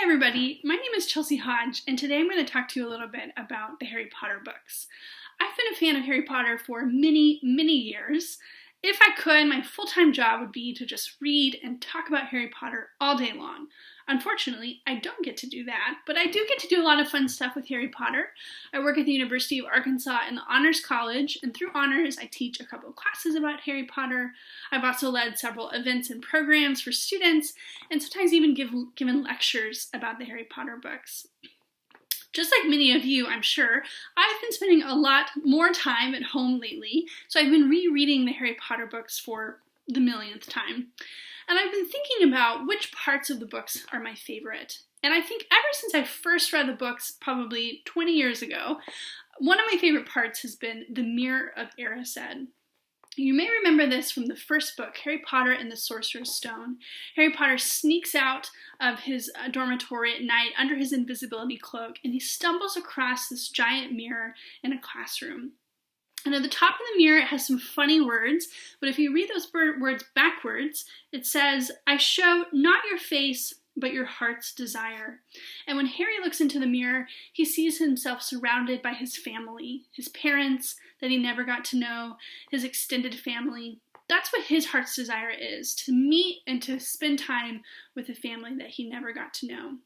everybody, my name is Chelsea Hodge, and today I'm going to talk to you a little bit about the Harry Potter books. I've been a fan of Harry Potter for many years. If I could, my full-time job would be to just read and talk about Harry Potter all day long. Unfortunately, I don't get to do that, but I do get to do a lot of fun stuff with Harry Potter. I work at the University of Arkansas in the Honors College, and through Honors, I teach a couple of classes about Harry Potter. I've also led several events and programs for students, and sometimes even given lectures about the Harry Potter books. Just like many of you, I'm sure, I've been spending a lot more time at home lately, so I've been rereading the Harry Potter books for the millionth time. And I've been thinking about which parts of the books are my favorite. And I think ever since I first read the books, probably 20 years ago, one of my favorite parts has been the Mirror of Erised. You may remember this from the first book, Harry Potter and the Sorcerer's Stone. Harry Potter sneaks out of his dormitory at night under his invisibility cloak, and he stumbles across this giant mirror in a classroom. And at the top of the mirror, it has some funny words, but if you read those words backwards, it says, "I show not your face, but your heart's desire." And when Harry looks into the mirror, he sees himself surrounded by his family, his parents that he never got to know, his extended family. That's what his heart's desire is, to meet and to spend time with a family that he never got to know.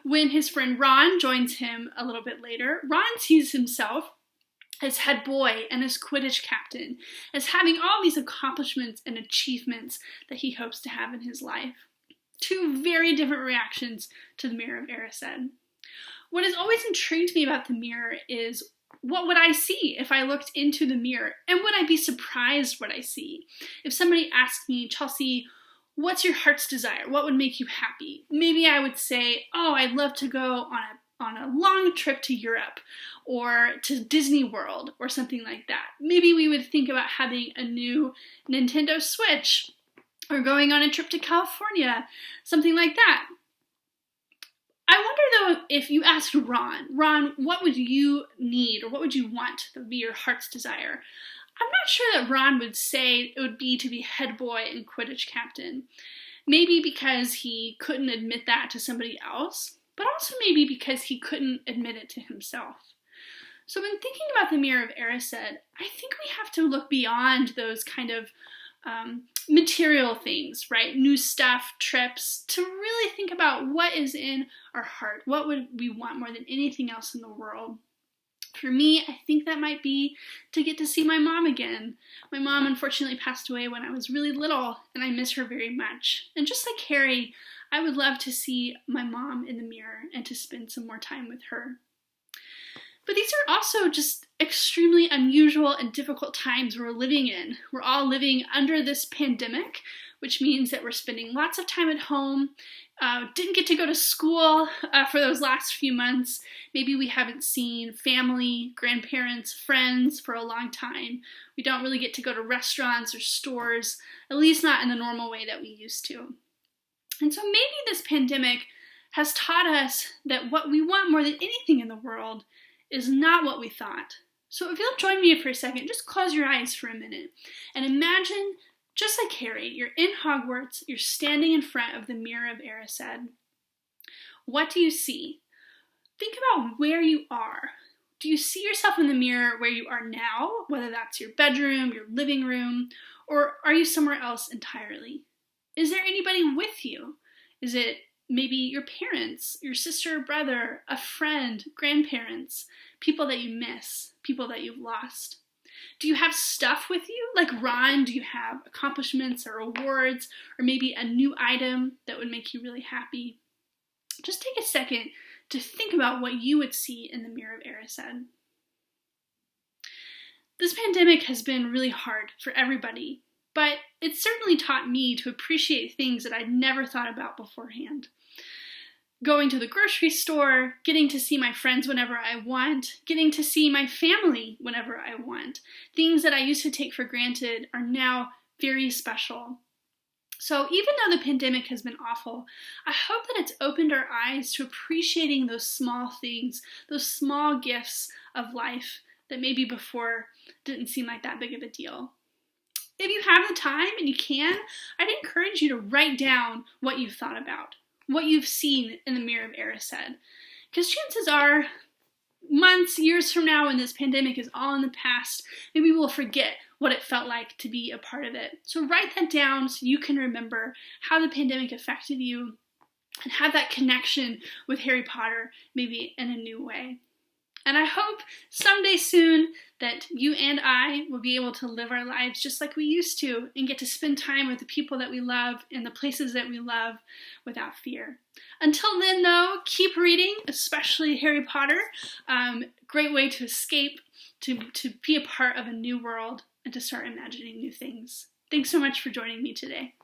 When his friend Ron joins him a little bit later, Ron sees himself as head boy and as Quidditch captain, as having all these accomplishments and achievements that he hopes to have in his life. Two very different reactions to the Mirror of Erised. What has always intrigued me about the mirror is, what would I see if I looked into the mirror? And would I be surprised what I see? If somebody asked me, "Chelsea, what's your heart's desire? What would make you happy?" Maybe I would say, "Oh, I'd love to go on a long trip to Europe or to Disney World," or something like that. Maybe we would think about having a new Nintendo Switch or going on a trip to California, something like that. I wonder though, if you asked Ron, what would you need or what would you want that would be your heart's desire? I'm not sure that Ron would say it would be to be head boy and Quidditch captain. Maybe because he couldn't admit that to somebody else, but also maybe because he couldn't admit it to himself. So when thinking about the Mirror of Erised, I think we have to look beyond those kind of material things, right? New stuff, trips, to really think about what is in our heart. What would we want more than anything else in the world? For me, I think that might be to get to see my mom again. My mom unfortunately passed away when I was really little, and I miss her very much. And just like Harry, I would love to see my mom in the mirror and to spend some more time with her. But these are also just extremely unusual and difficult times we're living in. We're all living under this pandemic, which means that we're spending lots of time at home, didn't get to go to school for those last few months. Maybe we haven't seen family, grandparents, friends for a long time. We don't really get to go to restaurants or stores, at least not in the normal way that we used to. And so maybe this pandemic has taught us that what we want more than anything in the world is not what we thought. So if you'll join me for a second, just close your eyes for a minute and imagine, just like Harry, you're in Hogwarts, you're standing in front of the Mirror of Erised. What do you see? Think about where you are. Do you see yourself in the mirror where you are now, whether that's your bedroom, your living room, or are you somewhere else entirely? Is there anybody with you? Is it maybe your parents, your sister or brother, a friend, grandparents, people that you miss, people that you've lost? Do you have stuff with you? Like Ron, do you have accomplishments or awards or maybe a new item that would make you really happy? Just take a second to think about what you would see in the Mirror of Erised. This pandemic has been really hard for everybody, but it certainly taught me to appreciate things that I'd never thought about beforehand. Going to the grocery store, getting to see my friends whenever I want, getting to see my family whenever I want. Things that I used to take for granted are now very special. So even though the pandemic has been awful, I hope that it's opened our eyes to appreciating those small things, those small gifts of life that maybe before didn't seem like that big of a deal. If you have the time and you can, I'd encourage you to write down what you've thought about. what you've seen in the Mirror of Erised. Because chances are, months, years from now, when this pandemic is all in the past, maybe we'll forget what it felt like to be a part of it. So write that down so you can remember how the pandemic affected you and have that connection with Harry Potter maybe in a new way. And I hope someday soon that you and I will be able to live our lives just like we used to and get to spend time with the people that we love and the places that we love without fear. Until then, though, keep reading, especially Harry Potter. Great way to escape, to be a part of a new world, and to start imagining new things. Thanks so much for joining me today.